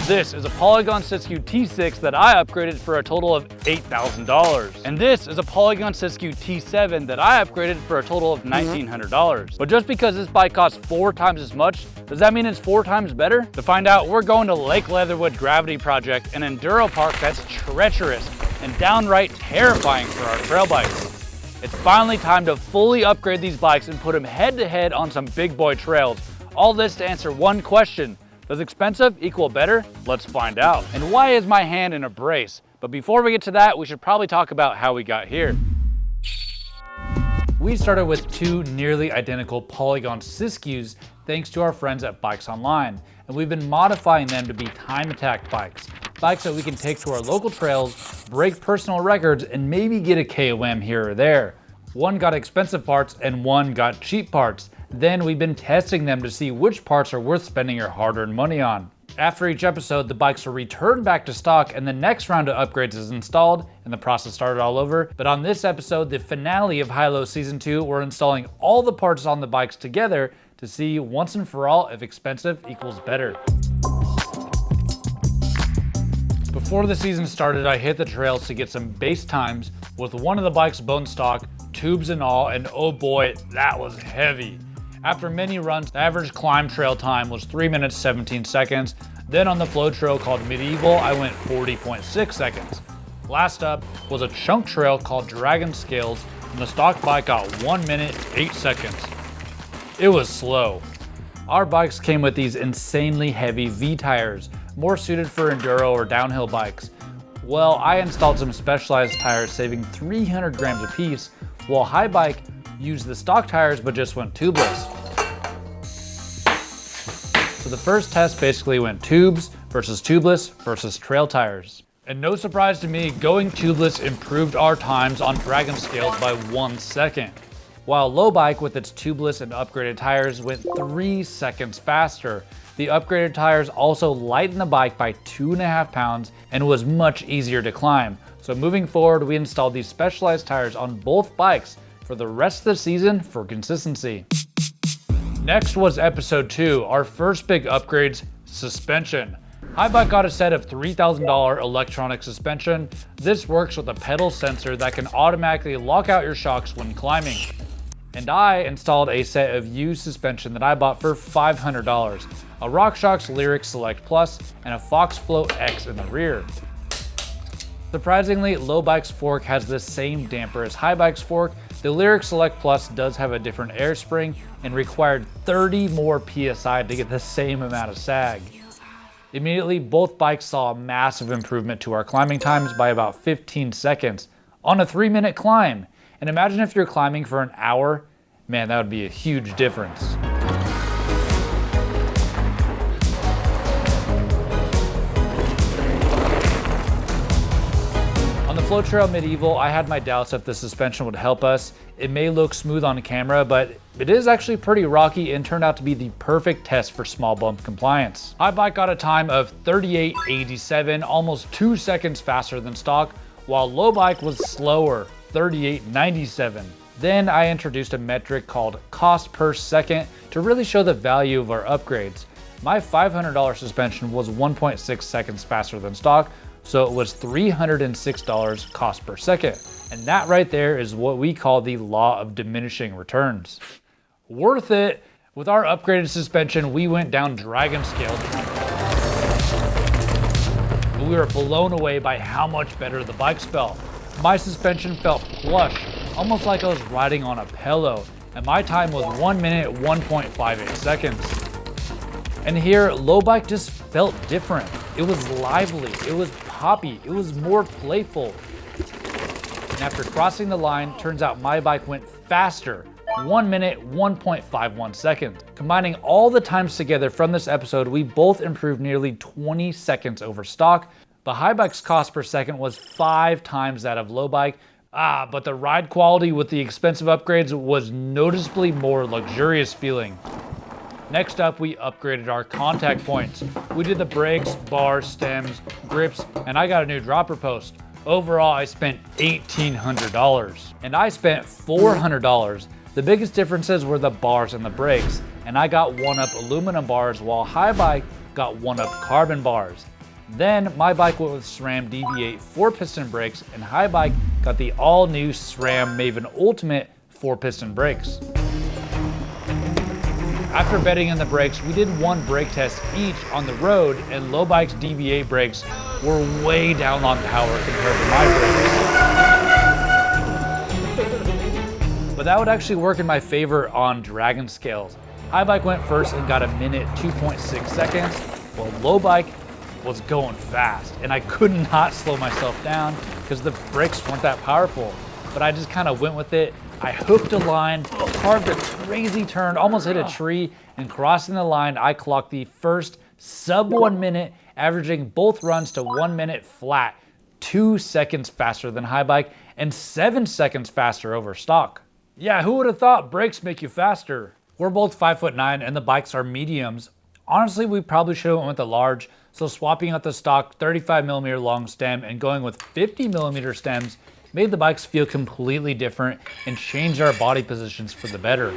This is a Polygon Siskiyou T6 that I upgraded for a total of $8,000. And this is a Polygon Siskiyou T7 that I upgraded for a total of $1,900. But just because this bike costs 4 times as much, does that mean it's 4 times better? To find out, we're going to Lake Leatherwood Gravity Project, an enduro park that's treacherous and downright terrifying for our trail bikes. It's finally time to fully upgrade these bikes and put them head to head on some big boy trails. All this to answer one question: does expensive equal better? Let's find out. And why is my hand in a brace? But before we get to that, we should probably talk about how we got here. We started with 2 nearly identical Polygon Siskiyous thanks to our friends at Bikes Online, and we've been modifying them to be time attack bikes that we can take to our local trails, break personal records, and maybe get a KOM here or there. One got expensive parts and one got cheap parts. Then we've been testing them to see which parts are worth spending your hard-earned money on. After each episode, the bikes are returned back to stock and the next round of upgrades is installed and the process started all over. But on this episode, the finale of High Low Season 2, we're installing all the parts on the bikes together to see once and for all if expensive equals better. Before the season started, I hit the trails to get some base times with one of the bikes bone stock, tubes and all, and oh boy, that was heavy. After many runs, the average climb trail time was 3 minutes 17 seconds. Then on the flow trail called Medieval, I went 40.6 seconds. Last up was a chunk trail called Dragon Scales, and the stock bike got 1 minute 8 seconds. It was slow. Our bikes came with these insanely heavy V tires, more suited for enduro or downhill bikes. Well, I installed some specialized tires saving 300 grams a piece, while High Bike used the stock tires but just went tubeless. So the first test basically went tubes versus tubeless versus trail tires. And no surprise to me, going tubeless improved our times on Dragon Scales by 1 second, while Low Bike with its tubeless and upgraded tires went 3 seconds faster. The upgraded tires also lightened the bike by 2.5 pounds and was much easier to climb. So moving forward, we installed these specialized tires on both bikes for the rest of the season for consistency. Next was episode 2, our first big upgrades, suspension. High Bike got a set of $3,000 electronic suspension. This works with a pedal sensor that can automatically lock out your shocks when climbing. And I installed a set of used suspension that I bought for $500, a RockShox Lyric Select Plus and a Fox Flow X in the rear. Surprisingly, Low Bike's fork has the same damper as High Bike's fork. The Lyric Select Plus does have a different air spring and required 30 more PSI to get the same amount of sag. Immediately, both bikes saw a massive improvement to our climbing times by about 15 seconds on a 3-minute climb. And imagine if you're climbing for an hour, man, that would be a huge difference. Flow Trail Medieval, I had my doubts if the suspension would help us. It may look smooth on camera, but it is actually pretty rocky and turned out to be the perfect test for small bump compliance. High Bike got a time of 38.87, almost 2 seconds faster than stock, while Low Bike was slower, 38.97. Then I introduced a metric called cost per second to really show the value of our upgrades. My $500 suspension was 1.6 seconds faster than stock, so it was $306 cost per second. And that right there is what we call the law of diminishing returns. Worth it. With our upgraded suspension, we went down Dragon Scales. We were blown away by how much better the bikes felt. My suspension felt plush, almost like I was riding on a pillow, and my time was 1 minute 1.58 seconds. And here, Low Bike just felt different. It was lively, it was poppy, it was more playful. And after crossing the line, turns out my bike went faster, 1 minute 1.51 seconds. Combining all the times together from this episode, we both improved nearly 20 seconds over stock. The High Bike's cost per second was 5 times that of Low Bike. But the ride quality with the expensive upgrades was noticeably more luxurious feeling. Next up, we upgraded our contact points. We did the brakes, bars, stems, grips, and I got a new dropper post. Overall, I spent $1,800. And I spent $400. The biggest differences were the bars and the brakes. And I got 1UP aluminum bars while High Bike got 1UP carbon bars. Then my bike went with SRAM DV8 4-piston brakes, and Haibike got the all-new SRAM Maven Ultimate 4-piston brakes. After bedding in the brakes, we did one brake test each on the road, and Low Bike's DV8 brakes were way down on power compared to my brakes. But that would actually work in my favor on Dragon scales. Haibike went first and got a minute 2.6 seconds, while Low Bike was going fast, and I could not slow myself down because the brakes weren't that powerful. But I just kind of went with it. I hooked a line, carved a crazy turn, almost hit a tree, and crossing the line, I clocked the first sub 1 minute, averaging both runs to 1 minute flat, 2 seconds faster than Haibike and 7 seconds faster over stock. Yeah, who would have thought brakes make you faster? We're both 5'9" and the bikes are mediums. Honestly, we probably should have went with the large, so swapping out the stock 35mm long stem and going with 50mm stems made the bikes feel completely different and changed our body positions for the better.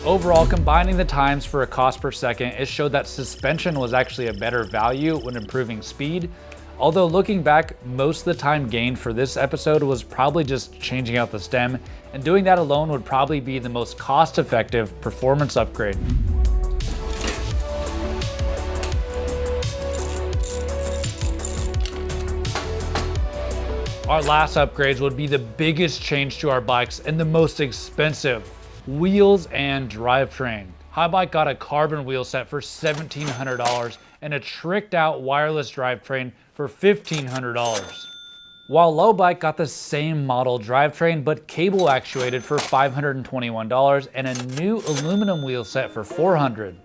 Overall, combining the times for a cost per second, it showed that suspension was actually a better value when improving speed. Although looking back, most of the time gained for this episode was probably just changing out the stem, and doing that alone would probably be the most cost-effective performance upgrade. Our last upgrades would be the biggest change to our bikes and the most expensive: wheels and drivetrain. Haibike got a carbon wheel set for $1,700 and a tricked out wireless drivetrain for $1,500. While Low Bike got the same model drivetrain but cable actuated for $521 and a new aluminum wheel set for $400.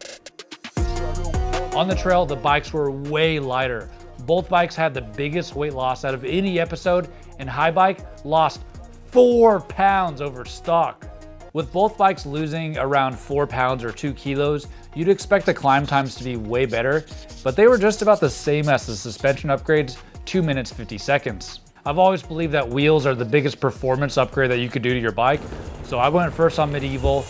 On the trail, the bikes were way lighter. Both bikes had the biggest weight loss out of any episode, and Haibike lost 4 pounds over stock. With both bikes losing around 4 pounds or 2 kilos, you'd expect the climb times to be way better, but they were just about the same as the suspension upgrades, 2 minutes 50 seconds. I've always believed that wheels are the biggest performance upgrade that you could do to your bike, so I went first on Medieval,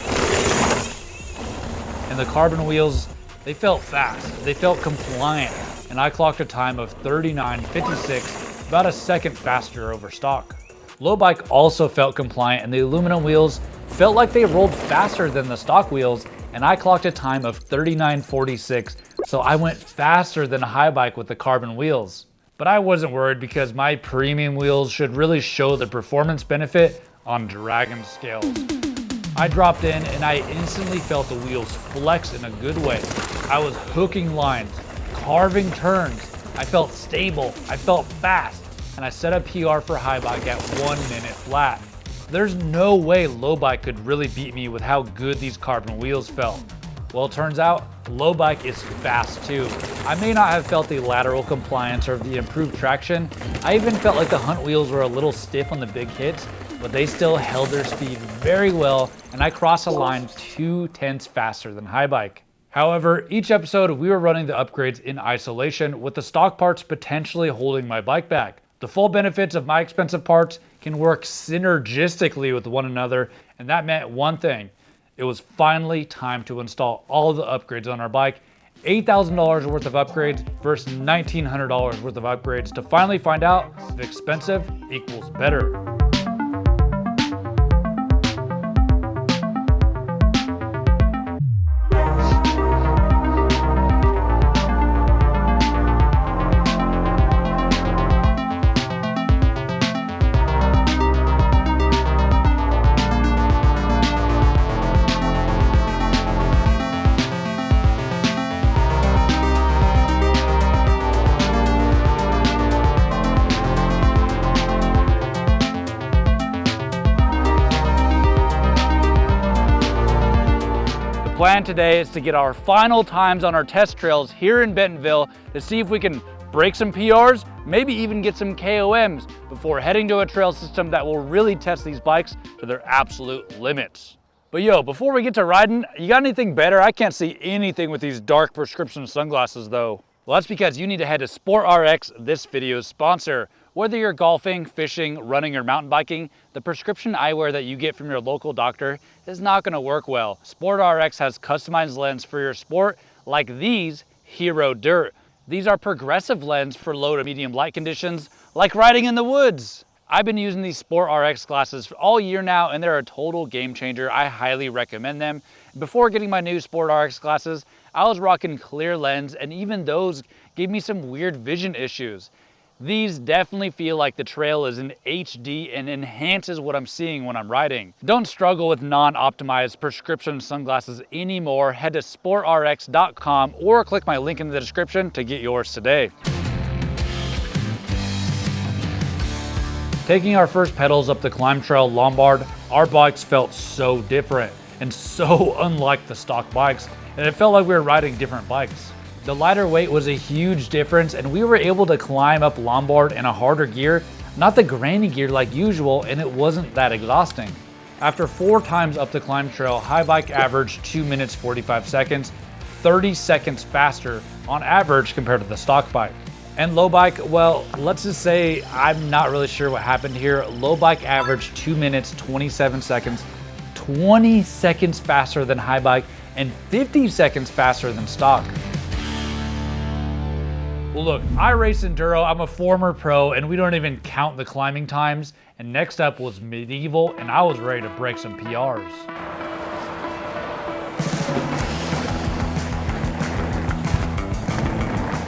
and the carbon wheels, they felt fast, they felt compliant, and I clocked a time of 39.56, about a second faster over stock. Low Bike also felt compliant, and the aluminum wheels felt like they rolled faster than the stock wheels, and I clocked a time of 39.46, so I went faster than a Haibike with the carbon wheels. But I wasn't worried because my premium wheels should really show the performance benefit on Dragon scales. I dropped in and I instantly felt the wheels flex in a good way. I was hooking lines, carving turns, I felt stable, I felt fast, and I set a PR for Haibike at 1 minute flat. There's no way Low Bike could really beat me with how good these carbon wheels felt. Well, it turns out Low Bike is fast too. I may not have felt the lateral compliance or the improved traction. I even felt like the Hunt wheels were a little stiff on the big hits, but they still held their speed very well, and I crossed a line 2/10 faster than Haibike. However, each episode we were running the upgrades in isolation, with the stock parts potentially holding my bike back. The full benefits of my expensive parts can work synergistically with one another, and that meant one thing. It was finally time to install all the upgrades on our bike. $8,000 worth of upgrades versus $1,900 worth of upgrades to finally find out if expensive equals better. The plan today is to get our final times on our test trails here in Bentonville to see if we can break some PRs, maybe even get some KOMs before heading to a trail system that will really test these bikes to their absolute limits. But yo, before we get to riding, you got anything better? I can't see anything with these dark prescription sunglasses though. Well, that's because you need to head to SportRx, this video's sponsor. Whether you're golfing, fishing, running, or mountain biking, the prescription eyewear that you get from your local doctor is not gonna work well. SportRx has customized lenses for your sport, like these Hero Dirt. These are progressive lenses for low to medium light conditions, like riding in the woods. I've been using these SportRx glasses all year now, and they're a total game changer. I highly recommend them. Before getting my new SportRx glasses, I was rocking clear lens, and even those gave me some weird vision issues. These definitely feel like the trail is in HD and enhances what I'm seeing when I'm riding. Don't struggle with non-optimized prescription sunglasses anymore. Head to sportrx.com or click my link in the description to get yours today. Taking our first pedals up the climb trail Lombard, our bikes felt so different and so unlike the stock bikes, and it felt like we were riding different bikes. The lighter weight was a huge difference, and we were able to climb up Lombard in a harder gear, not the granny gear like usual, and it wasn't that exhausting. After 4 times up the climb trail, high bike averaged 2 minutes 45 seconds, 30 seconds faster on average compared to the stock bike. And low bike, well, let's just say I'm not really sure what happened here. Low bike averaged 2 minutes 27 seconds, 20 seconds faster than high bike, and 50 seconds faster than stock. Well, look, I race enduro, I'm a former pro, and we don't even count the climbing times. And next up was Medieval, and I was ready to break some PRs.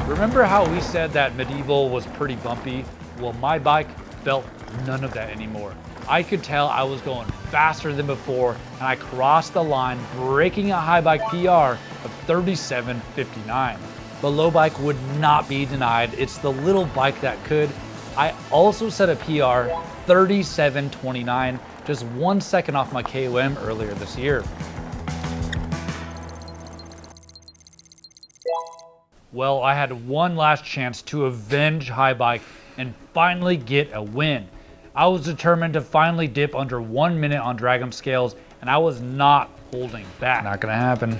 Remember how we said that Medieval was pretty bumpy? Well, my bike felt none of that anymore. I could tell I was going faster than before, and I crossed the line, breaking a high bike PR of 37:59. The low bike would not be denied. It's the little bike that could. I also set a PR 37:29, just 1 second off my KOM earlier this year. Well, I had one last chance to avenge high bike and finally get a win. I was determined to finally dip under 1 minute on Dragon scales, and I was not holding back. Not gonna happen.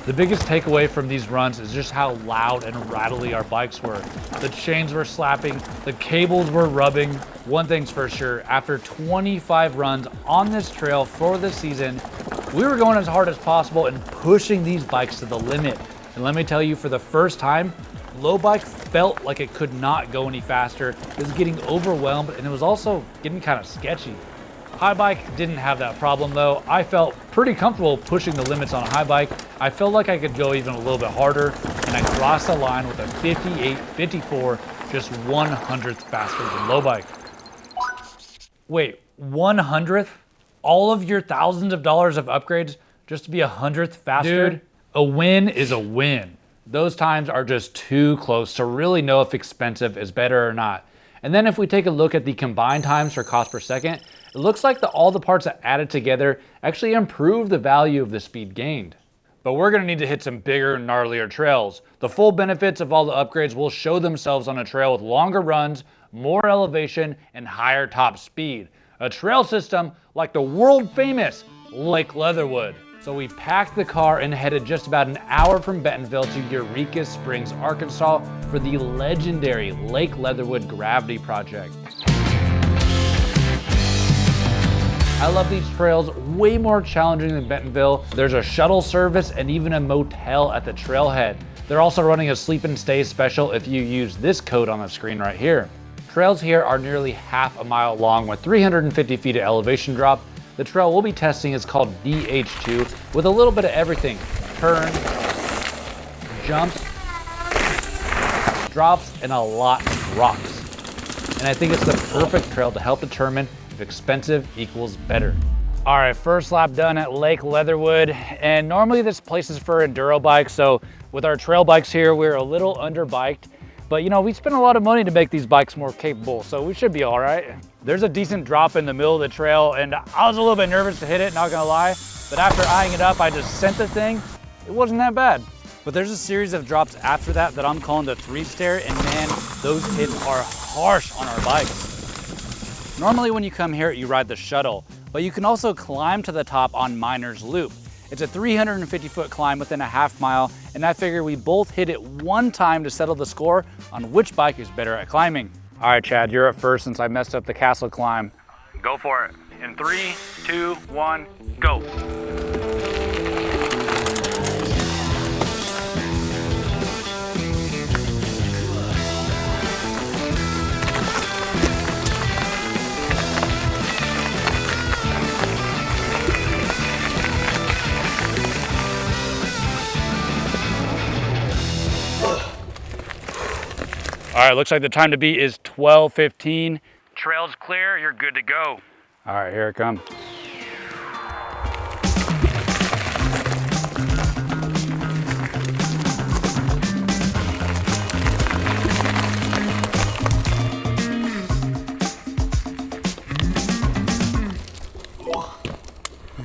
The biggest takeaway from these runs is just how loud and rattly our bikes were. The chains were slapping, the cables were rubbing. One thing's for sure, after 25 runs on this trail for the season, we were going as hard as possible and pushing these bikes to the limit. And let me tell you, for the first time, low bike felt like it could not go any faster. It was getting overwhelmed, and it was also getting kind of sketchy. High bike didn't have that problem though. I felt pretty comfortable pushing the limits on a high bike. I felt like I could go even a little bit harder, and I crossed the line with a 58:54, just 1/100th faster than low bike. Wait, 1/100th? All of your thousands of dollars of upgrades just to be 100th faster? Dude, a win is a win. Those times are just too close to really know if expensive is better or not. And then if we take a look at the combined times for cost per second, it looks like all the parts that added together actually improve the value of the speed gained. But we're gonna need to hit some bigger, gnarlier trails. The full benefits of all the upgrades will show themselves on a trail with longer runs, more elevation, and higher top speed. A trail system like the world famous Lake Leatherwood. So we packed the car and headed just about an hour from Bentonville to Eureka Springs, Arkansas for the legendary Lake Leatherwood Gravity Project. I love these trails, way more challenging than Bentonville. There's a shuttle service and even a motel at the trailhead. They're also running a sleep and stay special if you use this code on the screen right here. Trails here are nearly half a mile long with 350 feet of elevation drop. The trail we'll be testing is called DH2 with a little bit of everything. Turns, jumps, drops, and a lot of rocks. And I think it's the perfect trail to help determine if expensive equals better. All right, first lap done at Lake Leatherwood. And normally this place is for enduro bikes. So with our trail bikes here, we're a little underbiked. But you know, we spent a lot of money to make these bikes more capable, so we should be all right. There's a decent drop in the middle of the trail, and I was a little bit nervous to hit it, not gonna lie. But after eyeing it up, I just sent the thing. It wasn't that bad. But there's a series of drops after that that I'm calling the 3-stair, and man, those hits are harsh on our bikes. Normally when you come here, you ride the shuttle. but you can also climb to the top on Miners Loop. It's a 350-foot climb within a half mile, and I figure we both hit it one time to settle the score on which bike is better at climbing. All right, Chad, you're up first since I messed up the castle climb. Go for it. In 3, 2, 1, go. All right, looks like the time to beat is 12:15. Trail's clear, you're good to go. All right, here it comes.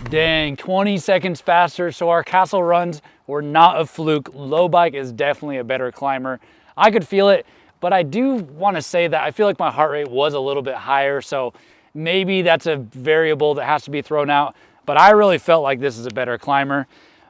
Dang, 20 seconds faster, so our castle runs were not a fluke. Low bike is definitely a better climber. I could feel it, but I do want to say that I feel like my heart rate was a little bit higher, so maybe that's a variable that has to be thrown out, but I really felt like this is a better climber.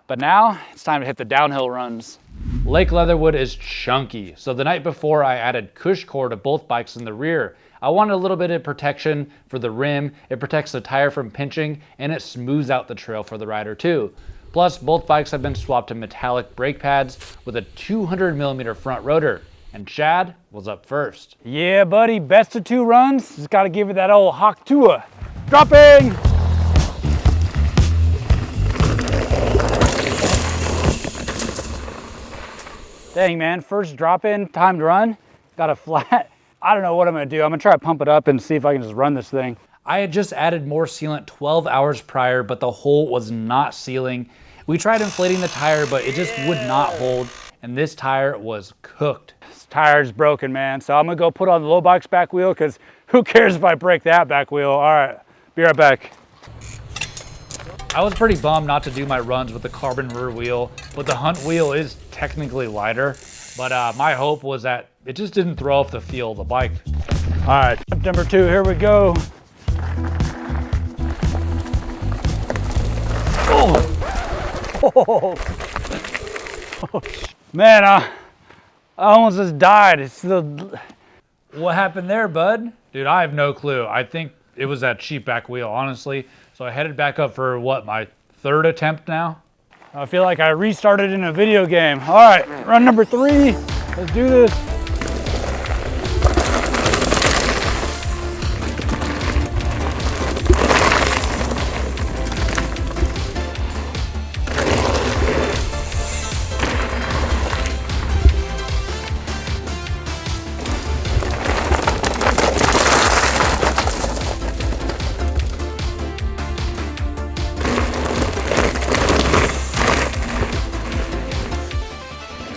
But now it's time to hit the downhill runs. Lake Leatherwood is chunky, so the night before I added Cush core to both bikes in the rear. I wanted a little bit of protection for the rim, it protects the tire from pinching, and it smooths out the trail for the rider too. Plus, both bikes have been swapped to metallic brake pads with a 200mm front rotor. And Chad was up first. Yeah, buddy, best of 2 runs. Just gotta give it that old Hawk Tua. Dropping! Dang, man, first drop in, timed run, got a flat. I don't know what I'm gonna do. I'm gonna try to pump it up and see if I can just run this thing. I had just added more sealant 12 hours prior, but the hole was not sealing. We tried inflating the tire, but it just would not hold, and this tire was cooked. This tire's broken, man, so I'm gonna go put on the low bike's back wheel, because who cares if I break that back wheel? All right, be right back. I was pretty bummed not to do my runs with the carbon rear wheel, but the Hunt wheel is technically lighter, but my hope was that it just didn't throw off the feel of the bike. All right, step number 2, here we go. Oh. Man, I almost just died. It's the... What happened there, bud? Dude, I have no clue. I think it was that cheap back wheel, honestly. So I headed back up for what, my 3rd attempt now? I feel like I restarted in a video game. All right, run number 3. Let's do this.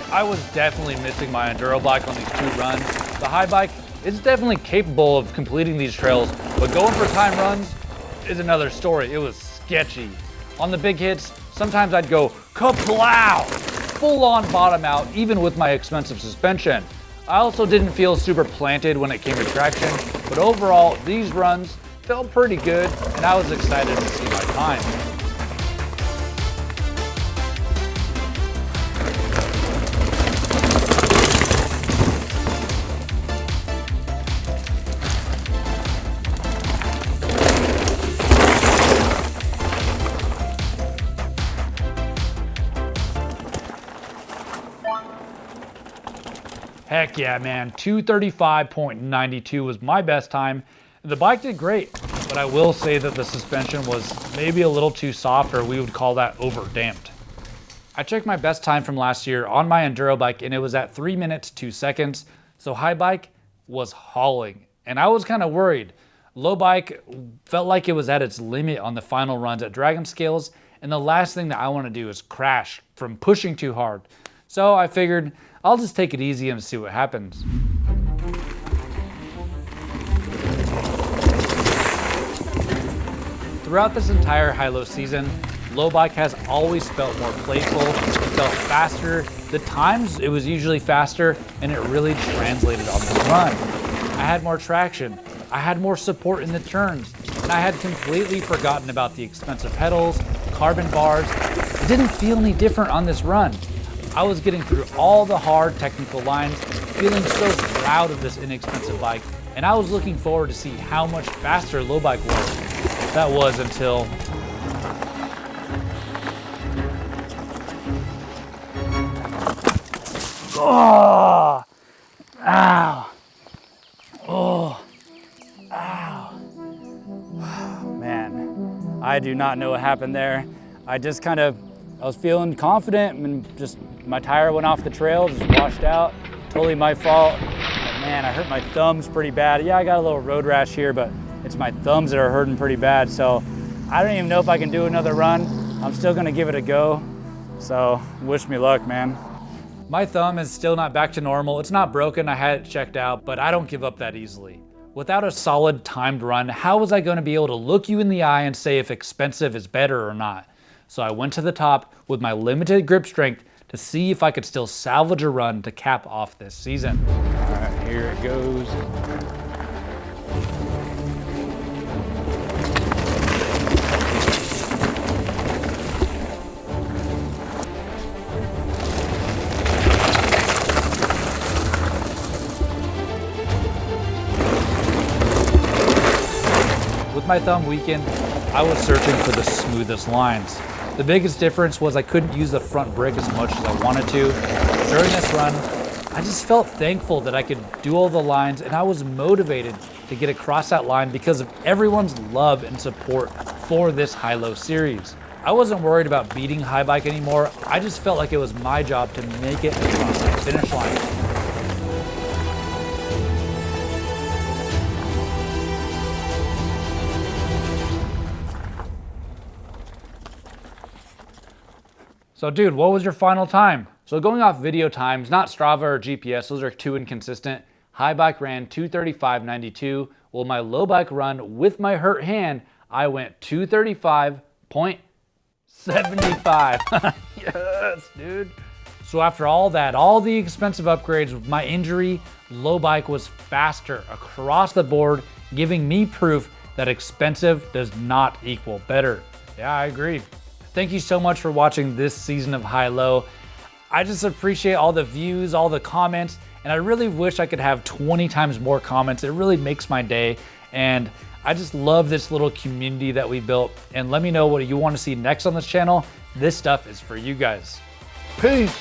I was definitely missing my enduro bike on these 2 runs. The high bike is definitely capable of completing these trails, but going for time runs is another story. It was sketchy. On the big hits, sometimes I'd go kaplow, full on bottom out, even with my expensive suspension. I also didn't feel super planted when it came to traction, but overall, these runs felt pretty good, and I was excited to see my time. Heck yeah, man, 2:35.92 was my best time. The bike did great, but I will say that the suspension was maybe a little too soft, or we would call that over-damped. I checked my best time from last year on my enduro bike, and it was at 3 minutes, 2 seconds. So high bike was hauling, and I was kind of worried. Low bike felt like it was at its limit on the final runs at Dragon Scales, and the last thing that I want to do is crash from pushing too hard. So I figured I'll just take it easy and see what happens. Throughout this entire high-low season, low bike has always felt more playful, it felt faster. The times, it was usually faster, and it really translated on this run. I had more traction, I had more support in the turns, and I had completely forgotten about the expensive pedals, carbon bars. It didn't feel any different on this run. I was getting through all the hard technical lines, feeling so proud of this inexpensive bike, and I was looking forward to see how much faster low bike was. That was until oh, ow, oh, ow. Man, I do not know what happened there. I was feeling confident and just my tire went off the trail, just washed out. Totally my fault. But man, I hurt my thumbs pretty bad. Yeah, I got a little road rash here, but it's my thumbs that are hurting pretty bad. So I don't even know if I can do another run. I'm still gonna give it a go. So wish me luck, man. My thumb is still not back to normal. It's not broken, I had it checked out, but I don't give up that easily. Without a solid timed run, how was I gonna be able to look you in the eye and say if expensive is better or not? So I went to the top with my limited grip strength to see if I could still salvage a run to cap off this season. All right, here it goes. With my thumb weakened, I was searching for the smoothest lines. The biggest difference was I couldn't use the front brick as much as I wanted to. During this run, I just felt thankful that I could do all the lines, and I was motivated to get across that line because of everyone's love and support for this high-low series. I wasn't worried about beating High Bike anymore. I just felt like it was my job to make it across the finish line. So dude, what was your final time? So going off video times, not Strava or GPS, those are too inconsistent. High Bike ran 2:35.92. Well, my low bike run with my hurt hand, I went 2:35.75. Yes, dude. So after all that, all the expensive upgrades with my injury, low bike was faster across the board, giving me proof that expensive does not equal better. Yeah, I agree. Thank you so much for watching this season of High Low. I just appreciate all the views, all the comments, and I really wish I could have 20 times more comments. It really makes my day, and I just love this little community that we built. And let me know what you want to see next on this channel. This stuff is for you guys. Peace.